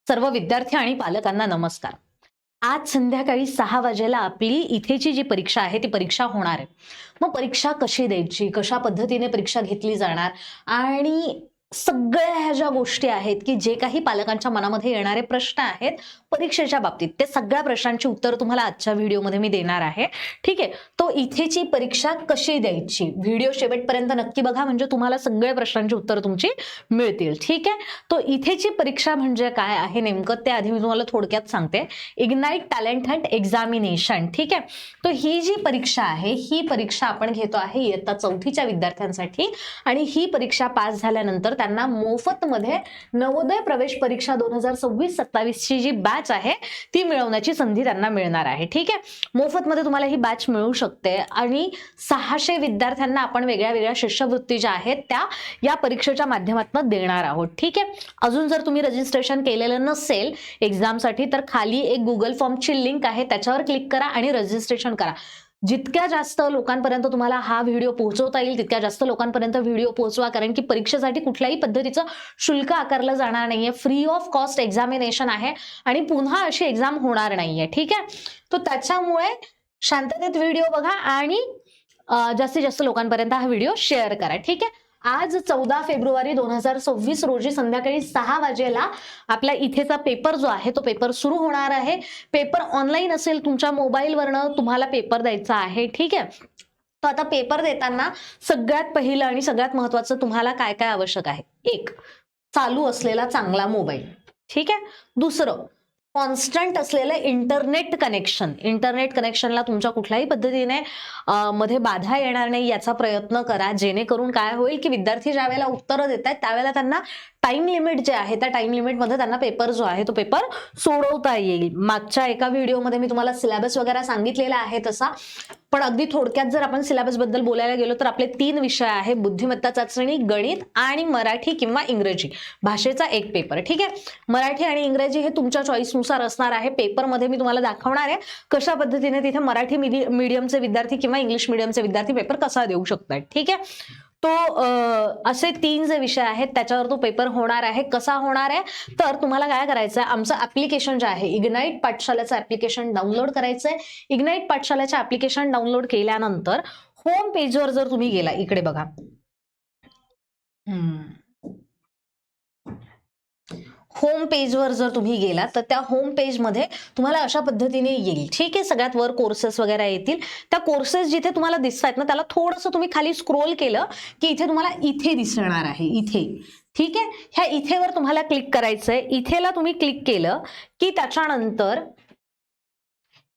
सर्व विद्यार्थी आणि पालकांना नमस्कार. आज संध्याकाळी 6 वाजेला आपली इथेची जी परीक्षा आहे ती परीक्षा होणार आहे. मग परीक्षा कशी द्यायची, कशा पद्धतीने परीक्षा घेतली जाणार आणि सगळ्या ह्या ज्या गोष्टी आहेत की जे काही पालकांच्या मनामध्ये येणारे प्रश्न आहेत परीक्षेच्या बाबतीत, ते सगळ्या प्रश्नांची उत्तर तुम्हाला आजच्या व्हिडिओमध्ये मी देणार आहे. ठीक आहे. तो इथेची परीक्षा कशी द्यायची, व्हिडिओ शेवटपर्यंत नक्की बघा, म्हणजे तुम्हाला सगळ्या प्रश्नांची उत्तर तुमची मिळतील. ठीक आहे. तो इथेची परीक्षा म्हणजे काय आहे नेमकं ते आधी मी तुम्हाला थोडक्यात सांगते. Ignite talent Hunt examination. ठीक आहे. तो ही जी परीक्षा आहे ही परीक्षा आपण घेतो आहे इयत्ता 4थीच्या विद्यार्थ्यांसाठी आणि ही परीक्षा पास झाल्यानंतर त्यांना मोफतमध्ये नवोदय प्रवेश परीक्षा 2026-27 ची जी बॅच आहे ती मिळवण्याची संधी त्यांना मिळणार आहे. ठीक आहे. मोफतमध्ये तुम्हाला ही बॅच मिळू शकते आणि 600 विद्यार्थ्यांना आपण वेगळ्या वेगळ्या शिष्यवृत्ती ज्या आहेत त्या या परीक्षेच्या माध्यमातून देणार आहोत. ठीक आहे. अजून जर तुम्ही रजिस्ट्रेशन केलेलं नसेल एक्झामसाठी तर खाली एक गुगल फॉर्मची लिंक आहे, त्याच्यावर क्लिक करा आणि रजिस्ट्रेशन करा. जितक्या जास्त लोकांपर्यंत तुम्हाला हा व्हिडिओ पोहोचवता येईल तितक्या जास्त लोकांपर्यंत व्हिडिओ पोहोचवा, कारण की परीक्षेसाठी कुठल्याही पद्धतीचं शुल्क आकारलं जाणार नाहीये. फ्री ऑफ कॉस्ट एक्झामिनेशन आहे आणि पुन्हा अशी एक्झाम होणार नाहीये. ठीक आहे. तो त्याच्यामुळे शांततेत व्हिडिओ बघा आणि जास्तीत जास्त लोकांपर्यंत हा व्हिडिओ शेअर करा. ठीक आहे. आज 14 फेब्रुवारी 2026 रोजी संध्याकाळी 6 वाजेला आपला इथेचा पेपर जो आहे तो पेपर सुरू होणार आहे. पेपर ऑनलाईन असेल, तुमच्या मोबाईलवरनं तुम्हाला पेपर द्यायचा आहे. ठीक आहे. तर आता पेपर देताना सगळ्यात पहिलं आणि सगळ्यात महत्वाचं तुम्हाला काय काय आवश्यक आहे. एक, चालू असलेला चांगला मोबाईल. ठीक आहे. दुसरं, कॉन्स्टंट असलेलं इंटरनेट कनेक्शन. इंटरनेट कनेक्शनला तुमच्या कुठल्याही पद्धतीने मध्ये बाधा येणार नाही याचा प्रयत्न करा, जेणेकरून काय होईल की विद्यार्थी ज्या वेळेला उत्तरं देत आहेत त्यावेळेला त्यांना टाइम लिमिट जे आहे त्या टाइम लिमिटमध्ये त्यांना पेपर जो आहे तो पेपर सोडवता येईल. मागच्या एका व्हिडिओमध्ये मी तुम्हाला सिलेबस वगैरे सांगितलेला आहे तसा, पण अगदी थोडक्यात जर आपण सिलेबस बद्दल बोलायला गेलो तर आपले 3 विषय आहे: बुद्धिमत्ता चाचणी, गणित आणि मराठी किंवा इंग्रजी भाषेचा एक पेपर. ठीक आहे. मराठी आणि इंग्रजी हे तुमच्या चॉईसनुसार असणार आहे. पेपरमध्ये मी तुम्हाला दाखवणार आहे कशा पद्धतीने तिथे मराठी मीडियमचे विद्यार्थी किंवा इंग्लिश मीडियमचे विद्यार्थी पेपर कसा देऊ शकतात. ठीक आहे. तो असे 3 जे विषय आहेत त्याच्यावर तो पेपर होणार आहे. कसा होणार आहे तर तुम्हाला काय करायचं आहे, आमचं ऍप्लिकेशन जे आहे इग्नाइट पाठशालाचं ऍप्लिकेशन डाउनलोड करायचंय. इग्नाइट पाठशालाचं ऍप्लिकेशन डाउनलोड केल्यानंतर होम पेजवर जर तुम्ही गेला, इकडे बघा, होम पेजवर जर तुम्ही गेला तर त्या होम पेजमध्ये तुम्हाला अशा पद्धतीने येईल. ठीक आहे. सगळ्यात वर कोर्सेस वगैरे येतील. त्या कोर्सेस जिथे तुम्हाला दिसतात ना त्याला थोडंसं तुम्ही खाली स्क्रोल केलं की इथे तुम्हाला इथे दिसणार आहे, इथे. ठीक आहे. ह्या इथेवर तुम्हाला क्लिक करायचंय. इथेला तुम्ही क्लिक केलं की त्याच्यानंतर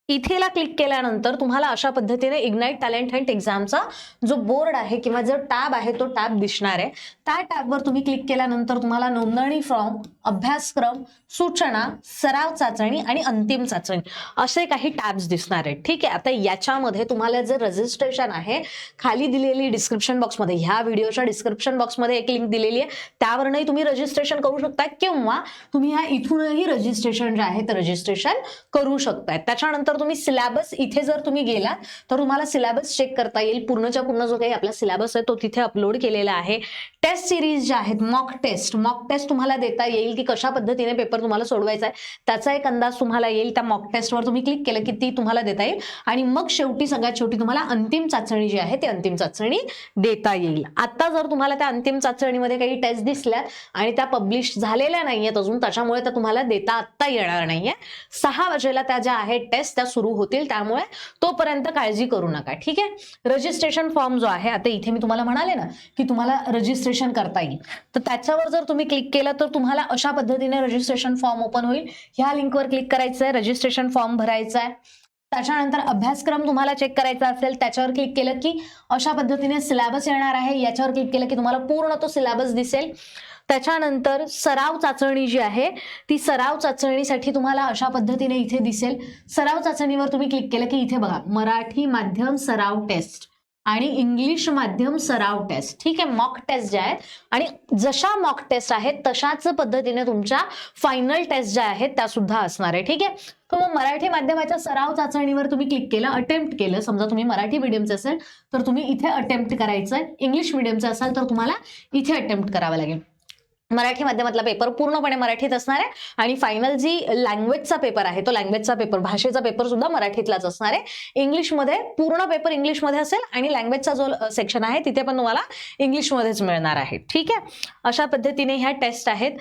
इथेला क्लिक केल्यानंतर तुम्हाला अशा पद्धतीने इग्नाइट टॅलेंट हंट एक्झामचा जो बोर्ड आहे किंवा जो टॅब आहे तो टॅब दिसणार आहे. त्या टॅबवर तुम्ही क्लिक केल्यानंतर तुम्हाला नोंदणी फॉर्म, अभ्यासक्रम, सूचना, सराव चाचणी आणि अंतिम चाचणी असे काही टॅब्स दिसणार आहेत. ठीक आहे. आता याच्यामध्ये तुम्हाला जे रजिस्ट्रेशन आहे खाली दिलेली डिस्क्रिप्शन बॉक्समध्ये, ह्या व्हिडिओच्या डिस्क्रिप्शन बॉक्समध्ये एक लिंक दिलेली आहे, त्यावरही तुम्ही रजिस्ट्रेशन करू शकता किंवा तुम्ही ह्या इथूनही रजिस्ट्रेशन जे आहे ते रजिस्ट्रेशन करू शकताय. त्याच्यानंतर तुम्ही सिलेबस, इथे जर तुम्ही गेला तर तुम्हाला सिलेबस चेक करता येईल. पूर्णच्या पूर्ण जो काही आपला सिलेबस आहे तो तिथे अपलोड केलेला आहे. टेस्ट सिरीज ज्या आहेत, मॉक टेस्ट तुम्हाला देता येईल की कशा पद्धतीने पेपर तुम्हाला सोडवायचा आहे त्याचा एक अंदाज तुम्हाला येईल. त्या मॉक टेस्टवर तुम्ही क्लिक केलं की ती तुम्हाला देता येईल आणि मग शेवटी सगळ्यात शेवटी तुम्हाला अंतिम चाचणी जी आहे ती अंतिम चाचणी देता येईल. आता जर तुम्हाला त्या अंतिम चाचणीमध्ये काही टेस्ट दिसल्या आणि त्या पब्लिश झालेल्या नाहीयेत अजून, त्याच्यामुळे त्या तुम्हाला देता आत्ता येणार नाहीये. 6 वाजेला त्या ज्या आहेत टेस्ट त्या सुरू होतील, त्यामुळे तोपर्यंत काळजी करू नका. ठीक आहे. रजिस्ट्रेशन फॉर्म जो आहे, आता इथे मी तुम्हाला म्हणाले ना की तुम्हाला रजिस्ट्रेशन करता येईल, तर त्याच्यावर जर तुम्ही क्लिक केलं तर तुम्हाला अशा पद्धतीने रजिस्ट्रेशन फॉर्म ओपन होईल. ह्या लिंकवर क्लिक करायचंय, रजिस्ट्रेशन फॉर्म भरायचा आहे. त्याच्यानंतर अभ्यासक्रम तुम्हाला चेक करायचा असेल त्याच्यावर क्लिक केलं की अशा पद्धतीने सिलेबस येणार आहे. याच्यावर क्लिक केलं की तुम्हाला पूर्ण तो सिलेबस दिसेल. त्याच्यानंतर सराव चाचणी जी आहे ती सराव चाचणीसाठी तुम्हाला अशा पद्धतीने इथे दिसेल. सराव चाचणीवर तुम्ही क्लिक केलं की इथे बघा, मराठी माध्यम सराव टेस्ट आणि इंग्लिश माध्यम सराव टेस्ट. ठीक आहे. मॉक टेस्ट ज्या आहेत आणि जशा मॉक टेस्ट आहेत तशाच पद्धतीने तुमच्या फायनल टेस्ट ज्या आहेत त्या सुद्धा असणार आहे. ठीक आहे. तर मग मराठी माध्यमाच्या सराव चाचणीवर तुम्ही क्लिक केलं, अटेम्प्ट केलं, समजा तुम्ही मराठी मीडियमचे असेल तर तुम्ही इथे अटेम्प्ट करायचंय, इंग्लिश मीडियमचे असाल तर तुम्हाला इथे अटेम्प्ट करावं लागेल. मराठी माध्यमातला पेपर पूर्णपणे मराठीत असणार आहे आणि फायनल जी लँग्वेजचा पेपर आहे तो लँग्वेजचा पेपर, भाषेचा पेपर सुद्धा मराठीतलाच असणार आहे. इंग्लिशमध्ये पूर्ण पेपर इंग्लिशमध्ये असेल आणि लँग्वेजचा जो सेक्शन आहे तिथे पण तुम्हाला इंग्लिशमध्येच मिळणार आहे. ठीक आहे, अशा पद्धतीने ह्या टेस्ट आहेत.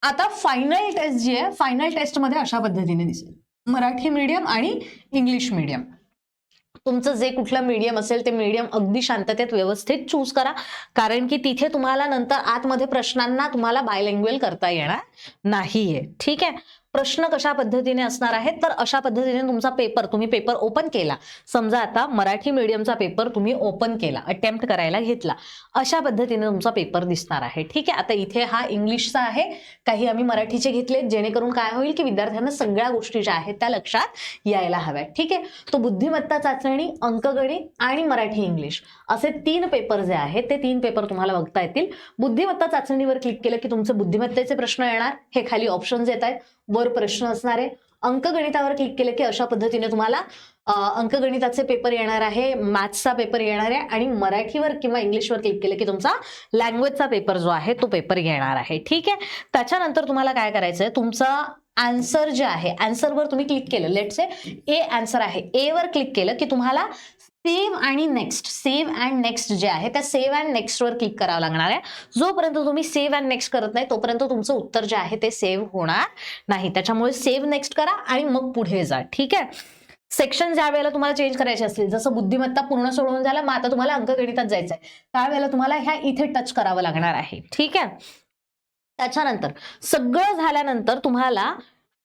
आता फायनल टेस्ट जी आहे, फायनल टेस्टमध्ये अशा पद्धतीने दिसेल, मराठी मीडियम आणि इंग्लिश मीडियम. तुमचं जे कुठलं मीडियम असेल ते मीडियम अगदी शांततेत व्यवस्थित चूज करा, कारण की तिथे तुम्हाला नंतर आतमध्ये प्रश्नांना तुम्हाला बायलँग्वेज करता येणार नाहीये. ठीक आहे, प्रश्न कशा पद्धतीने असणार आहेत तर अशा पद्धतीने तुमचा पेपर, तुम्ही पेपर ओपन केला, समजा आता मराठी मीडियमचा पेपर तुम्ही ओपन केला, अटेम्प्ट करायला घेतला, अशा पद्धतीने तुमचा पेपर दिसणार आहे. ठीक आहे, आता इथे हा इंग्लिशचा आहे, काही आम्ही मराठीचे घेतले, जेणेकरून काय होईल की विद्यार्थ्यांना सगळ्या गोष्टी ज्या आहेत त्या लक्षात यायला हव्यात. ठीक आहे, तो बुद्धिमत्ता चाचणी, अंकगणित आणि मराठी इंग्लिश असे 3 पेपर जे आहेत ते 3 पेपर तुम्हाला बघता येतील. बुद्धिमत्ता चाचणीवर क्लिक केलं की तुमचे बुद्धिमत्तेचे प्रश्न येणार, हे खाली ऑप्शन्स येत आहेत, वर प्रश्न असणार आहे. अंकगणितावर क्लिक केलं की अशा पद्धतीने तुम्हाला अंकगणिताचे पेपर येणार आहे, मॅथ्सचा पेपर येणार आहे आणि मराठीवर किंवा इंग्लिशवर क्लिक केलं की तुमचा लँग्वेजचा पेपर जो आहे तो पेपर येणार आहे. ठीक आहे, त्याच्यानंतर तुम्हाला काय करायचंय, तुमचा आन्सर जे आहे, आन्सरवर तुम्ही क्लिक केलं, लेट्स से ए आन्सर आहे, ए वर क्लिक केलं की तुम्हाला सेव्ह आणि नेक्स्ट, सेव्ह अँड नेक्स्ट जे आहे त्या सेव्ह अँड नेक्स्ट वर क्लिक करावं लागणार आहे. जोपर्यंत तुम्ही सेव्ह अँड नेक्स्ट करत नाही तोपर्यंत तुमचं उत्तर जे आहे ते सेव्ह होणार नाही. त्याच्यामुळे सेव्ह नेक्स्ट करा आणि मग पुढे जा. ठीक आहे, सेक्शन ज्या वेळेला तुम्हाला चेंज करायचे असतील, जसं बुद्धिमत्ता पूर्ण सोडवून झाला, मग आता तुम्हाला अंकगणितात जायचंय, त्यावेळेला तुम्हाला ह्या इथे टच करावं लागणार आहे. ठीक आहे, त्याच्यानंतर सगळं झाल्यानंतर तुम्हाला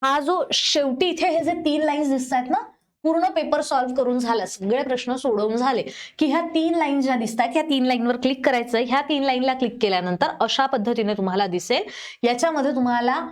हा जो शेवटी इथे हे जे 3 लाईन्स दिसतात ना, पूर्ण पेपर सॉल्व्ह करून झाला, सगळे प्रश्न सोडवून झाले की ह्या 3 लाईन ज्या दिसतात ह्या 3 लाईनवर क्लिक करायचं. ह्या 3 लाईनला क्लिक केल्यानंतर अशा पद्धतीने तुम्हाला दिसेल, याच्यामध्ये तुम्हाला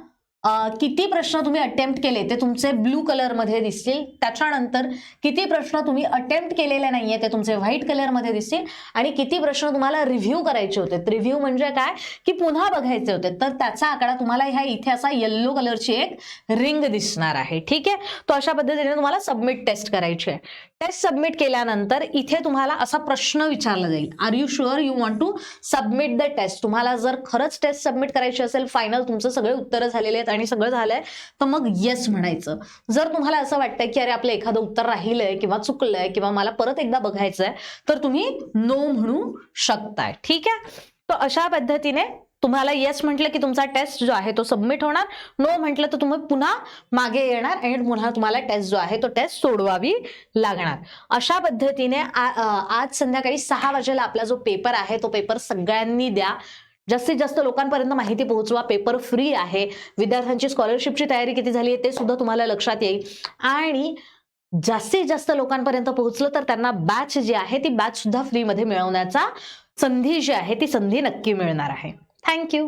किती प्रश्न तुम्ही अटेम्प्ट केले ते तुमचे ब्लू कलर मध्ये दिसतील. त्याच्यानंतर किती प्रश्न तुम्ही अटेम्प्ट केलेले नाहीये ते तुमचे व्हाईट कलर मध्ये दिसतील आणि किती प्रश्न तुम्हाला रिव्ह्यू करायचे होते. रिव्ह्यू म्हणजे काय की पुन्हा बघायचे होते, तर त्याचा आकडा तुम्हाला ह्या इथे असा येल्लो कलरची एक रिंग दिसणार आहे. ठीक आहे, तो अशा पद्धतीने तुम्हाला सबमिट टेस्ट करायची आहे. टेस्ट सबमिट केल्यानंतर इथे तुम्हाला असा प्रश्न विचारला जाईल, are you sure you want to submit the test. तुम्हाला जर खरंच टेस्ट सबमिट करायची असेल, फायनल तुमचं सगळे उत्तरं झालेले आहेत आणि सगळं झालंय, तर मग येस म्हणायचं. जर तुम्हाला असं वाटतंय की अरे आपलं एखादं उत्तर राहिलंय किंवा चुकलंय किंवा मला परत एकदा बघायचंय, तर तुम्ही नो म्हणू शकताय. ठीक आहे, तर अशा पद्धतीने तुम्हाला येस म्हटलं की तुमचा टेस्ट जो आहे तो सबमिट होणार, नो म्हटलं तर तुम्ही पुन्हा मागे येणार आणि पुन्हा तुम्हाला टेस्ट जो आहे तो टेस्ट सोडवावी लागणार. अशा पद्धतीने आज संध्याकाळी 6 वाजेला आपला जो पेपर आहे तो पेपर सगळ्यांनी द्या. जास्तीत जास्त लोकांपर्यंत माहिती पोहोचवा. पेपर फ्री आहे. विद्यार्थ्यांची स्कॉलरशिपची तयारी किती झाली आहे ते सुद्धा तुम्हाला लक्षात येईल आणि जास्तीत जास्त लोकांपर्यंत पोहोचलं तर त्यांना बॅच जी आहे ती बॅच सुद्धा फ्रीमध्ये मिळवण्याचा संधी जी आहे ती संधी नक्की मिळणार आहे. थँक्यू.